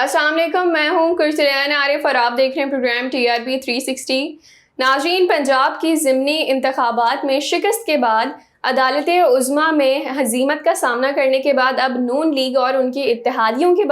अस्सलाम वालेकुम, मैं हूँ कुर्सलान आरिफ और आप देख रहे हैं प्रोग्राम TRP 360। नाज़रीन, पंजाब की ज़िमनी इंतखाबात में शिकस्त के बाद अदालत-ए-उज़्मा में हज़ीमत का सामना करने के बाद अब नून लीग और उनकी इत्तेहादियों के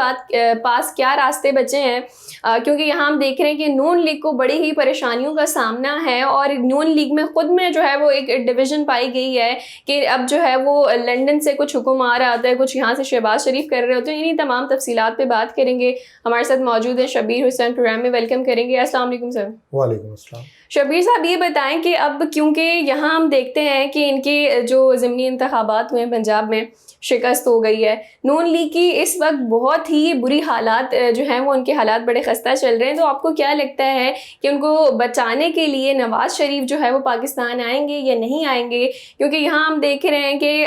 पास क्या रास्ते बचे हैं, क्योंकि यहाँ हम देख रहे हैं कि नून लीग को बड़ी ही परेशानियों का सामना है और नून लीग में ख़ुद में जो है वो एक डिवीज़न पाई गई है कि अब जो है वो लंदन से कुछ हुक्म आ रहा होता है, कुछ यहाँ से शहबाज शरीफ कर रहे होते हैं। इन्हीं तमाम तफसीलात पे बात करेंगे। हमारे साथ मौजूद है शब्बीर हुसैन, प्रोग्राम में वेलकम करेंगे। अस्सलाम वालेकुम सर। वालेकुम अस्सलाम। शब्बीर साहब, ये बताएं कि अब क्योंकि यहाँ हम देखते हैं कि इनके जो ज़िमनी इंतखाबात हुए हैं पंजाब में, शिकस्त हो गई है नून लीग की, इस वक्त बहुत ही बुरी हालात जो हैं वो उनके हालात बड़े खस्ता चल रहे हैं। तो आपको क्या लगता है कि उनको बचाने के लिए नवाज़ शरीफ जो है वो पाकिस्तान आएंगे या नहीं आएंगे? क्योंकि यहाँ हम देख रहे हैं कि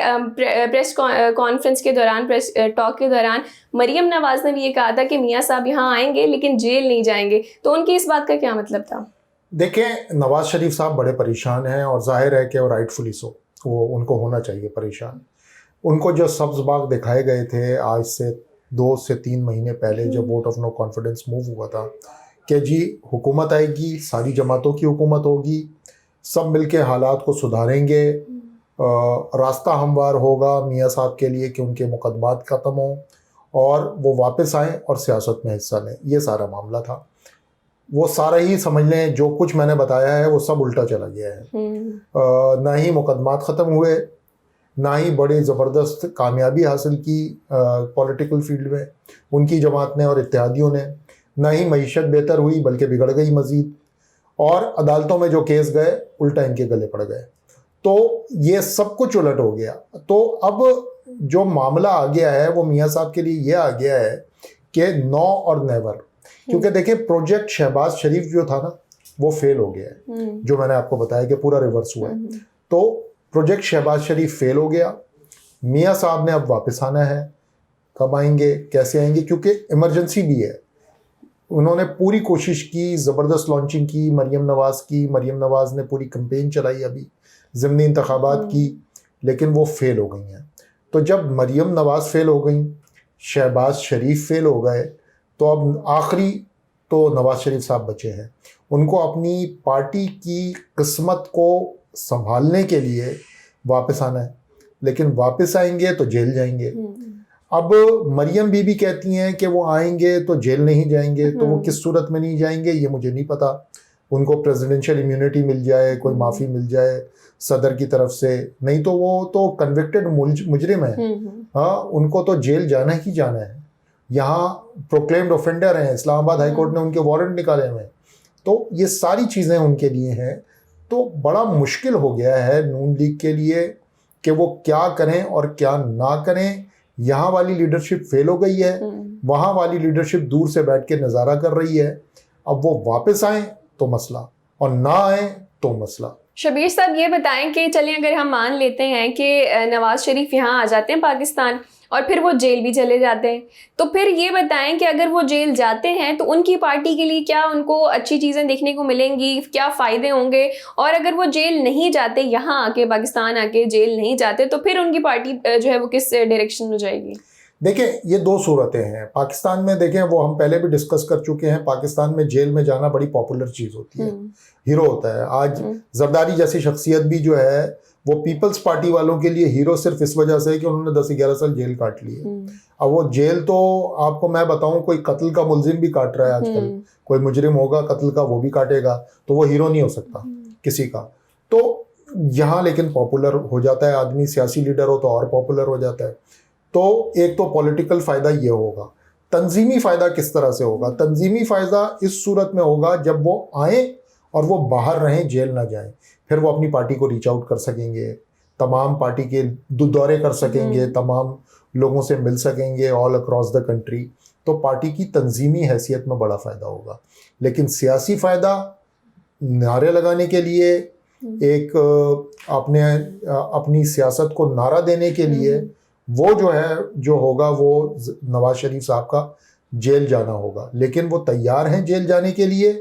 प्रेस कॉन्फ्रेंस के दौरान, प्रेस टॉक के दौरान मरियम नवाज़ ने भी ये कहा था कि मियाँ साहब यहाँ आएंगे लेकिन जेल नहीं जाएंगे। तो उनकी इस बात का क्या मतलब था? देखें, नवाज़ शरीफ साहब बड़े परेशान हैं और जाहिर है कि वो राइटफुली सो, वो उनको होना चाहिए परेशान। उनको जो सब्ज़ बाग दिखाए गए थे आज से 2 से 3 महीने पहले जब vote of no confidence move हुआ था कि जी हुकूमत आएगी, सारी जमातों की हुकूमत होगी, सब मिलके हालात को सुधारेंगे, रास्ता हमवार होगा मियाँ साहब के लिए कि उनके मुकदमात ख़त्म हों और वो वापस आएँ और सियासत में हिस्सा लें। ये सारा मामला था। वो सारा ही समझ लें, जो कुछ मैंने बताया है वो सब उल्टा चला गया है। ना ही मुकदमात ख़त्म हुए, ना ही बड़ी ज़बरदस्त कामयाबी हासिल की पॉलिटिकल फील्ड में उनकी जमात ने और इत्तेहादियों ने, ना ही मईशत बेहतर हुई बल्कि बिगड़ गई मज़ीद, और अदालतों में जो केस गए उल्टा इनके गले पड़ गए। तो ये सब कुछ उलट हो गया। तो अब जो मामला आ गया है वो मियाँ साहब के लिए ये आ गया है कि नो और नेवर। क्योंकि देखिए, प्रोजेक्ट शहबाज शरीफ जो था ना वो फेल हो गया है, जो मैंने आपको बताया कि पूरा रिवर्स हुआ है। तो प्रोजेक्ट शहबाज शरीफ फेल हो गया। मियाँ साहब ने अब वापस आना है। कब आएंगे, कैसे आएंगे, क्योंकि इमरजेंसी भी है। उन्होंने पूरी कोशिश की, ज़बरदस्त लॉन्चिंग की मरियम नवाज़ ने पूरी कैंपेन चलाई अभी ज़िमनी इंतखाबात की, लेकिन वो फेल हो गई हैं। तो जब मरियम नवाज़ फेल हो गई, शहबाज शरीफ फेल हो गए, तो अब आखिरी तो नवाज़ शरीफ साहब बचे हैं। उनको अपनी पार्टी की किस्मत को संभालने के लिए वापस आना है, लेकिन वापस आएंगे तो जेल जाएंगे। अब मरियम बीबी कहती हैं कि वो आएंगे तो जेल नहीं जाएंगे, तो वो किस सूरत में नहीं जाएंगे ये मुझे नहीं पता। उनको प्रेसिडेंशियल इम्यूनिटी मिल जाए, कोई माफ़ी मिल जाए सदर की तरफ से, नहीं तो वो तो कन्विक्टेड मुजरिम है। हाँ, उनको तो जेल जाना ही जाना है। यहाँ प्रोक्लेम्ड ऑफेंडर हैं, इस्लामाबाद हाई कोर्ट ने उनके वारंट निकाले हुए हैं। तो ये सारी चीज़ें उनके लिए हैं। तो बड़ा मुश्किल हो गया है नून लीग के लिए कि वो क्या करें और क्या ना करें। यहाँ वाली लीडरशिप फेल हो गई है, वहाँ वाली लीडरशिप दूर से बैठ के नज़ारा कर रही है। अब वो वापस आएँ तो मसला, और ना आएँ तो मसला। शब्बीर साहब, ये बताएं कि चलें अगर हम मान लेते हैं कि नवाज़ शरीफ यहाँ आ जाते हैं पाकिस्तान और फिर वो जेल भी चले जाते हैं, तो फिर ये बताएं कि अगर वो जेल जाते हैं तो उनकी पार्टी के लिए क्या उनको अच्छी चीज़ें देखने को मिलेंगी, क्या फ़ायदे होंगे? और अगर वो जेल नहीं जाते, यहाँ आके पाकिस्तान आके जेल नहीं जाते, तो फिर उनकी पार्टी जो है वो किस डायरेक्शन में जाएगी? देखें, ये 2 सूरतें हैं पाकिस्तान में। देखें, वो हम पहले भी डिस्कस कर चुके हैं, पाकिस्तान में जेल में जाना बड़ी पॉपुलर चीज़ होती है, हीरो होता है। आज जरदारी जैसी शख्सियत भी जो है वो पीपल्स पार्टी वालों के लिए हीरो सिर्फ इस वजह से कि उन्होंने 10-11 साल जेल काट लिए। अब वो जेल तो आपको मैं बताऊं, कोई कत्ल का मुलजिम भी काट रहा है आजकल, कोई मुजरिम होगा कत्ल का वो भी काटेगा, तो वो हीरो नहीं हो सकता किसी का। तो यहाँ लेकिन पॉपुलर हो जाता है आदमी, सियासी लीडर हो तो और पॉपुलर हो जाता है। तो एक तो पॉलिटिकल फ़ायदा ये होगा। तंजीमी फ़ायदा किस तरह से होगा? तंजीमी फ़ायदा इस सूरत में होगा जब वो आए और वो बाहर रहें, जेल ना जाएं। फिर वो अपनी पार्टी को रीच आउट कर सकेंगे, तमाम पार्टी के दौरे कर सकेंगे, तमाम लोगों से मिल सकेंगे ऑल अक्रॉस द कंट्री। तो पार्टी की तंजीमी हैसियत में बड़ा फ़ायदा होगा। लेकिन सियासी फ़ायदा नारे लगाने के लिए, एक अपनी सियासत को नारा देने के लिए, वो जो होगा वो नवाज़ शरीफ साहब का जेल जाना होगा। लेकिन वो तैयार हैं जेल जाने के लिए।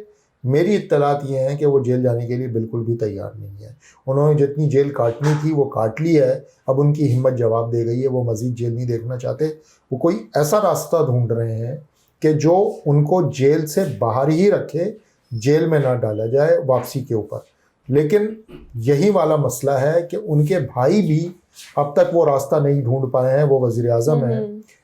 मेरी इत्तलात ये हैं कि वो जेल जाने के लिए बिल्कुल भी तैयार नहीं है। उन्होंने जितनी जेल काटनी थी वो काट ली है, अब उनकी हिम्मत जवाब दे गई है, वो मज़ीद जेल नहीं देखना चाहते। वो कोई ऐसा रास्ता ढूंढ रहे हैं कि जो उनको जेल से बाहर ही रखे, जेल में ना डाला जाए वापसी के ऊपर। लेकिन यही वाला मसला है कि उनके भाई भी अब तक वो रास्ता नहीं ढूंढ पाए हैं। वो वज़ीर आज़म हैं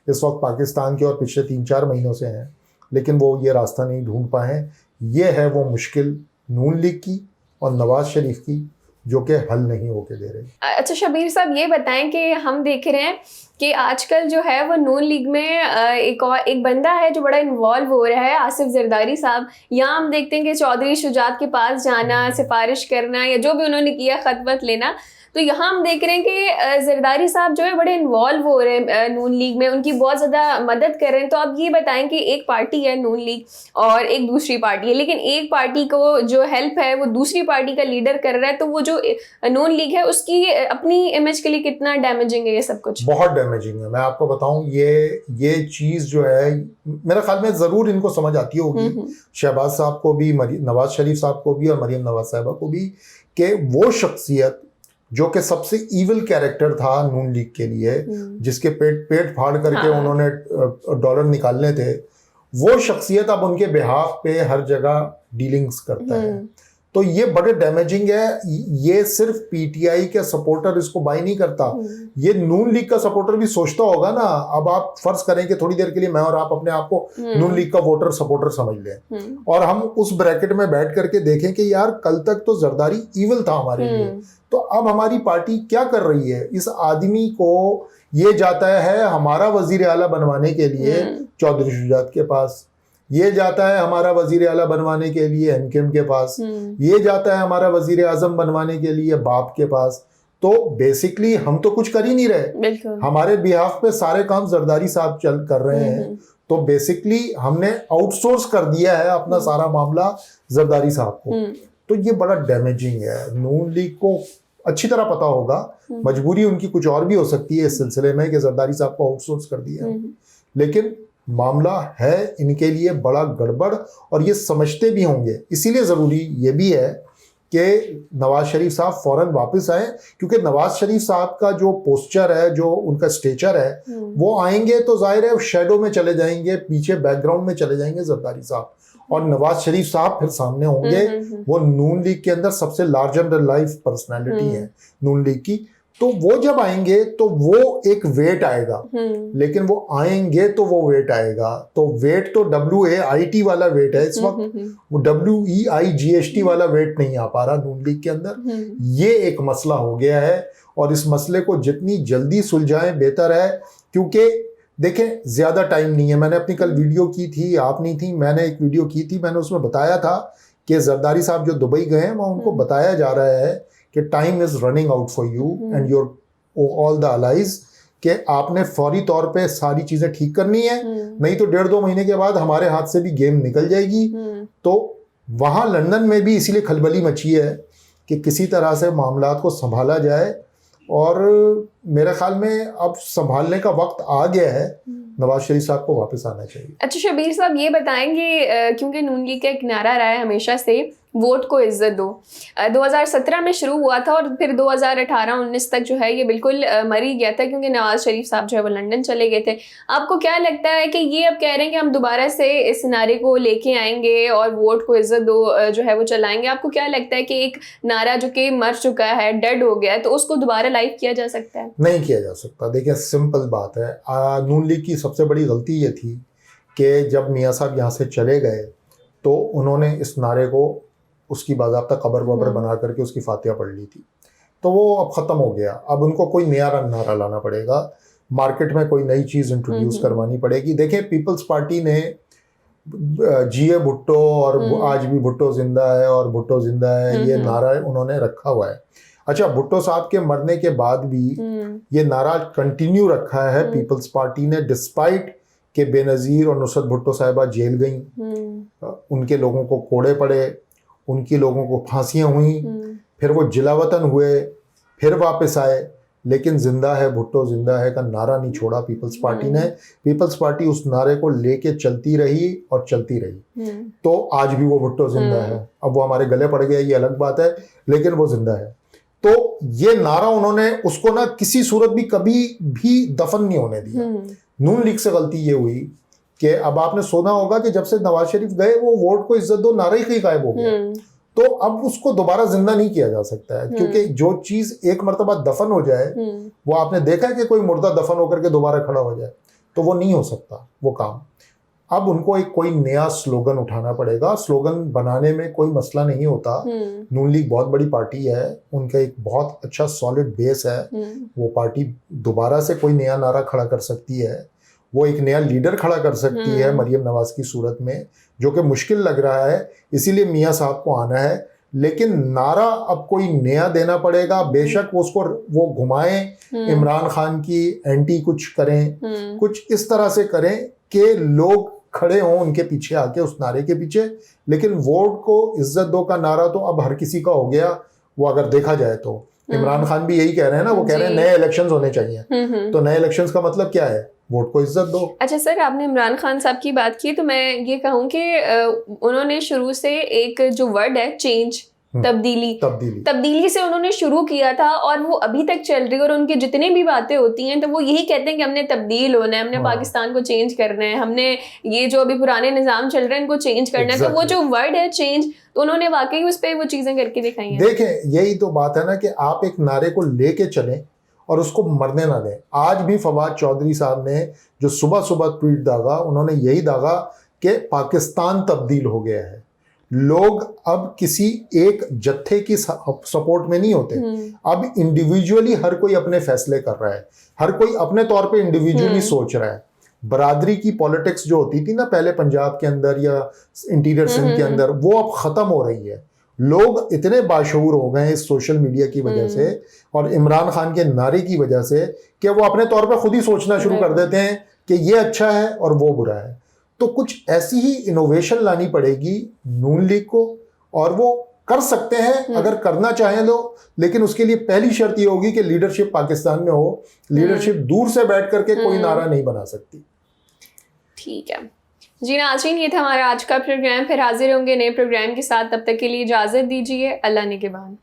इस वक्त पाकिस्तान के और पिछले 3-4 महीनों से हैं, लेकिन वो ये रास्ता नहीं ढूंढ पाए हैं। ये है वो मुश्किल नून लीग की और नवाज शरीफ की, जो कि हल नहीं होके दे रही। अच्छा शबीर साहब, ये बताएं कि हम देख रहे हैं कि आजकल जो है वो नून लीग में एक बंदा है जो बड़ा इन्वॉल्व हो रहा है, आसिफ जरदारी साहब। यहाँ हम देखते हैं कि चौधरी शुजात के पास जाना, सिफारिश करना या जो भी उन्होंने किया, खत वत लेना। तो यहाँ हम देख रहे हैं कि जरदारी साहब जो है बड़े इन्वॉल्व हो रहे हैं नून लीग में, उनकी बहुत ज़्यादा मदद कर रहे हैं। तो आप ये बताएं कि एक पार्टी है नून लीग और एक दूसरी पार्टी है, लेकिन एक पार्टी को जो हेल्प है वो दूसरी पार्टी का लीडर कर रहा है, तो वो जो नून लीग है उसकी अपनी इमेज के लिए कितना डैमेजिंग है ये सब कुछ? बहुत डैमेजिंग है। मैं आपको बताऊं, ये चीज़ जो है मेरे ख्याल में ज़रूर इनको समझ आती होगी, शहबाज साहब को भी, नवाज शरीफ साहब को भी और मरीम नवाज साहिबा को भी, कि वो शख्सियत जो कि सबसे ईविल कैरेक्टर था नून लीग के लिए, जिसके पेट फाड़ करके उन्होंने डॉलर निकालने थे, वो शख्सियत अब उनके बिहाफ पे हर जगह डीलिंग्स करता है। तो ये बड़े डैमेजिंग है। ये सिर्फ पीटीआई के सपोर्टर इसको बाय नहीं करता, ये नून लीग का सपोर्टर भी सोचता होगा ना। अब आप फर्ज करें कि थोड़ी देर के लिए मैं और आप अपने आप को नून लीग का वोटर सपोर्टर समझ लें, और हम उस ब्रैकेट में बैठ करके देखें कि यार कल तक तो जरदारी ईविल था हमारे लिए, तो अब हमारी पार्टी क्या कर रही है? इस आदमी को ये जाता है हमारा वजीर आला बनवाने के लिए चौधरी शुजात के पास, ये जाता है हमारा वजीर आला बनवाने के लिए एमकेएम के पास, ये जाता है हमारा वजीर आजम बनवाने के लिए बाप के पास। तो बेसिकली हम तो कुछ कर ही नहीं रहे, हमारे बिहाफ पे सारे काम जरदारी साहब कर रहे हैं। तो बेसिकली हमने आउटसोर्स कर दिया है अपना सारा मामला जरदारी साहब को। तो ये बड़ा डैमेजिंग है। नून लीग को अच्छी तरह पता होगा, मजबूरी उनकी कुछ और भी हो सकती है इस सिलसिले में कि जरदारी साहब को आउटसोर्स कर दिया, लेकिन मामला है इनके लिए बड़ा गड़बड़, और ये समझते भी होंगे। इसीलिए ज़रूरी ये भी है कि नवाज शरीफ साहब फ़ौरन वापस आए, क्योंकि नवाज शरीफ साहब का जो पोस्चर है, जो उनका स्टेचर है, वो आएंगे तो जाहिर है शेडो में चले जाएंगे, पीछे बैकग्राउंड में चले जाएंगे जरदारी साहब, और नवाज शरीफ साहब फिर सामने होंगे। वो नून लीग के अंदर सबसे लार्जर देन लाइफ पर्सनैलिटी है नून लीग की। तो वो जब आएंगे तो वो एक वेट आएगा, लेकिन वो आएंगे तो वो वेट आएगा। तो वेट तो WAIT वाला वेट है इस वक्त, वो WEIGHT वाला वेट नहीं आ पा रहा नून लीग के अंदर। ये एक मसला हो गया है, और इस मसले को जितनी जल्दी सुलझाएं बेहतर है, क्योंकि देखें ज़्यादा टाइम नहीं है। मैंने अपनी कल वीडियो की थी, आप नहीं थी, मैंने एक वीडियो की थी, मैंने उसमें बताया था कि जरदारी साहब जो दुबई गए हैं, वहाँ उनको बताया जा रहा है कि time is running out for you and your all the allies, कि आपने फौरी तौर पे सारी चीज़ें ठीक करनी है, नहीं तो 1.5-2 महीने के बाद हमारे हाथ से भी गेम निकल जाएगी। तो वहाँ लंदन में भी इसीलिए खलबली मची है कि किसी तरह से मामलात को संभाला जाए, और मेरे ख्याल में अब संभालने का वक्त आ गया है। नवाज शरीफ साहब को वापस आना चाहिए। अच्छा शबीर साहब, ये बताएंगे क्योंकि नून लीग का एक नारा रहा है हमेशा से, वोट को इज्जत दो, 2017 में शुरू हुआ था और फिर 2018-19 तक जो है ये बिल्कुल मर ही गया था, क्योंकि नवाज शरीफ साहब जो है वो लंदन चले गए थे। आपको क्या लगता है कि ये अब कह रहे हैं कि हम दोबारा से इस नारे को लेके आएंगे और वोट को इज्जत दो जो है वो चलाएंगे? आपको क्या लगता है कि एक नारा जो कि मर चुका है, डेड हो गया है, तो उसको दोबारा लाइव किया जा सकता है? नहीं किया जा सकता। देखिए सिंपल बात है, नून लीग की सबसे बड़ी गलती ये थी कि जब मियाँ साहब यहाँ से चले गए तो उन्होंने इस नारे को, उसकी बाज़ाब्ता कबर वबर बना करके उसकी फातिहा पढ़ ली थी। तो वो अब ख़त्म हो गया। अब उनको कोई नया नारा लाना पड़ेगा, मार्केट में कोई नई चीज़ इंट्रोड्यूस करवानी पड़ेगी। देखें, पीपल्स पार्टी ने जिए भुट्टो, और आज भी भुट्टो जिंदा है और भुट्टो जिंदा है, ये नारा उन्होंने रखा हुआ है। अच्छा, भुट्टो साहब के मरने के बाद भी ये नारा कंटिन्यू रखा है पीपल्स पार्टी ने, डिस्पाइट के बेनज़ीर और नुसरत भुट्टो साहिबा जेल गई, उनके लोगों को कोड़े पड़े, उनकी लोगों को फांसियां हुई, फिर वो जिलावतन हुए, फिर वापस आए, लेकिन जिंदा है भुट्टो जिंदा है का नारा नहीं छोड़ा पीपल्स पार्टी ने। पीपल्स पार्टी उस नारे को लेके चलती रही और चलती रही। तो आज भी वो भुट्टो जिंदा है। अब वो हमारे गले पड़ गया ये अलग बात है, लेकिन वो जिंदा है। तो ये नारा उन्होंने उसको ना किसी सूरत भी कभी भी दफन नहीं होने दिया। नून लीग से गलती ये हुई कि अब आपने सुना होगा कि जब से नवाज शरीफ गए वो वोट को इज्जत दो नारा ही गायब हो गया, तो अब उसको दोबारा जिंदा नहीं किया जा सकता है, क्योंकि जो चीज एक मर्तबा दफन हो जाए, वो आपने देखा है कि कोई मुर्दा दफन होकर के दोबारा खड़ा हो जाए, तो वो नहीं हो सकता वो काम। अब उनको एक कोई नया स्लोगन उठाना पड़ेगा। स्लोगन बनाने में कोई मसला नहीं होता। नून लीग बहुत बड़ी पार्टी है, उनका एक बहुत अच्छा सॉलिड बेस है, वो पार्टी दोबारा से कोई नया नारा खड़ा कर सकती है, वो एक नया लीडर खड़ा कर सकती है मरियम नवाज की सूरत में, जो कि मुश्किल लग रहा है, इसीलिए मियां साहब को आना है। लेकिन नारा अब कोई नया देना पड़ेगा, बेशक उसको वो घुमाएं, इमरान खान की एंटी कुछ करें, कुछ इस तरह से करें कि लोग खड़े हों उनके पीछे आके उस नारे के पीछे। लेकिन वोट को इज्जत दो का नारा तो अब हर किसी का हो गया, वो अगर देखा जाए तो इमरान खान भी यही कह रहे हैं ना, वो कह रहे हैं नए इलेक्शंस होने चाहिए। तो नए इलेक्शंस का मतलब क्या है? वोट को इज्जत दो। अच्छा सर, आपने इमरान खान साहब की बात की, तो मैं ये कहूँ कि उन्होंने शुरू से एक जो वर्ड है चेंज, तब्दीली से उन्होंने शुरू किया था और वो अभी तक चल रही है। और उनकी जितनी भी बातें होती हैं तो वो यही कहते हैं कि हमने तब्दील होना है, हमने पाकिस्तान को चेंज करना है, हमने ये जो अभी पुराने निज़ाम चल रहे हैं इनको चेंज करना है। तो वो जो वर्ड है चेंज, तो उन्होंने वाकई उस पर वो चीज़ें करके दिखाई हैं। देखें, यही तो बात है ना कि आप एक नारे को लेके चलें और उसको मरने ना दें। आज भी फवाद चौधरी साहब ने जो सुबह सुबह ट्वीट दागा, उन्होंने यही दागा कि पाकिस्तान तब्दील हो गया है। लोग अब किसी एक जत्थे की सपोर्ट में नहीं होते, अब इंडिविजुअली हर कोई अपने फैसले कर रहा है, हर कोई अपने तौर पे इंडिविजुअली सोच रहा है। बरादरी की पॉलिटिक्स जो होती थी ना पहले पंजाब के अंदर या इंटीरियर सिंध के अंदर, वो अब खत्म हो रही है। लोग इतने बाशऊर हो गए इस सोशल मीडिया की वजह से और इमरान खान के नारे की वजह से कि वो अपने तौर पे खुद ही सोचना शुरू कर देते हैं कि ये अच्छा है और वो बुरा है। तो कुछ ऐसी ही इनोवेशन लानी पड़ेगी नून लीग को, और वो कर सकते हैं अगर करना चाहें तो। लेकिन उसके लिए पहली शर्त ये होगी कि लीडरशिप पाकिस्तान में हो। लीडरशिप दूर से बैठ करके कोई नारा नहीं बना सकती। ठीक है जी नाज़रीन, ये था हमारा आज का प्रोग्राम। फिर हाजिर होंगे नए प्रोग्राम के साथ, तब तक के लिए इजाज़त दीजिए। अल्लाह निगहबान।